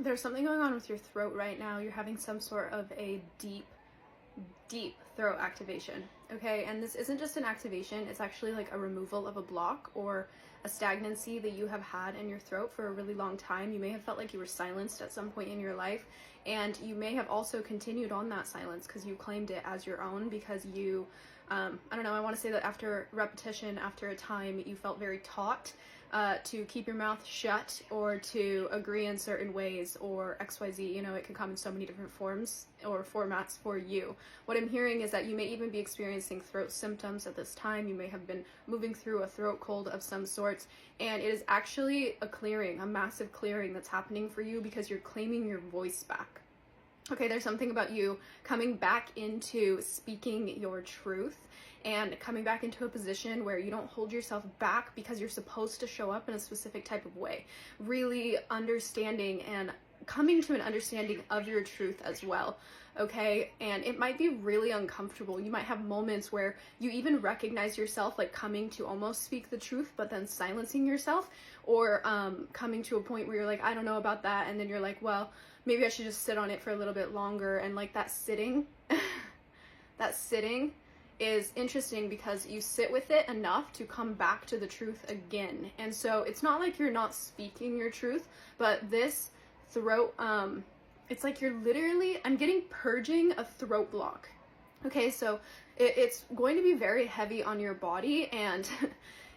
There's something going on with your throat right now. You're having some sort of a deep throat activation, okay? And this isn't just an activation, it's actually like a removal of a block or a stagnancy that you have had in your throat for a really long time. You may have felt like you were silenced at some point in your life, and you may have also continued on that silence because you claimed it as your own, because you I don't know, I want to say that after repetition, after a time, you felt very taught to keep your mouth shut or to agree in certain ways or XYZ. You know, it can come in so many different forms or formats for you. What I'm hearing is that you may even be experiencing throat symptoms at this time. You may have been moving through a throat cold of some sorts, and it is actually a clearing, a massive clearing that's happening for you because you're claiming your voice back. Okay, there's something about you coming back into speaking your truth and coming back into a position where you don't hold yourself back because you're supposed to show up in a specific type of way. Really understanding and coming to an understanding of your truth as well, okay? And it might be really uncomfortable. You might have moments where you even recognize yourself like coming to almost speak the truth, but then silencing yourself, or coming to a point where you're like, I don't know about that, and then you're like, well, maybe I should just sit on it for a little bit longer. And like that sitting, that sitting is interesting because you sit with it enough to come back to the truth again. And so it's not like you're not speaking your truth, but this throat, it's like you're literally, I'm getting purging a throat block. Okay, so it's going to be very heavy on your body, and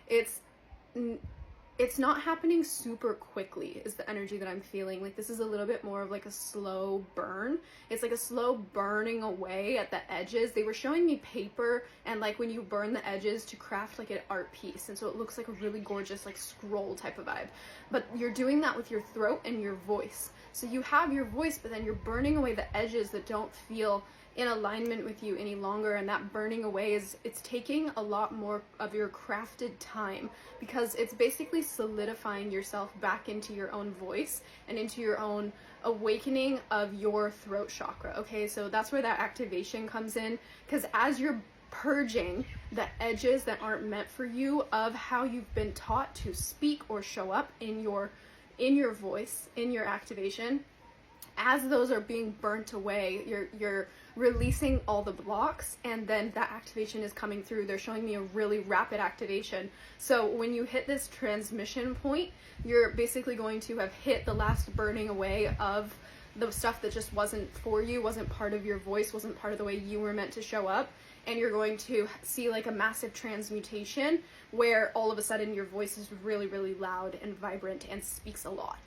it's not happening super quickly is the energy that I'm feeling. Like this is a little bit more of like a slow burn. It's like a slow burning away at the edges. They were showing me paper and like when you burn the edges to craft like an art piece, and so it looks like a really gorgeous like scroll type of vibe. But you're doing that with your throat and your voice. So you have your voice, but then you're burning away the edges that don't feel in alignment with you any longer, and that burning away it's taking a lot more of your crafted time, because it's basically solidifying yourself back into your own voice and into your own awakening of your throat chakra. Okay, so that's where that activation comes in, because as you're purging the edges that aren't meant for you of how you've been taught to speak or show up in your voice, in your activation, as those are being burnt away, you're releasing all the blocks, and then that activation is coming through. They're showing me a really rapid activation. So when you hit this transmission point, you're basically going to have hit the last burning away of the stuff that just wasn't for you, wasn't part of your voice, wasn't part of the way you were meant to show up. And you're going to see like a massive transmutation where all of a sudden your voice is really, really loud and vibrant and speaks a lot.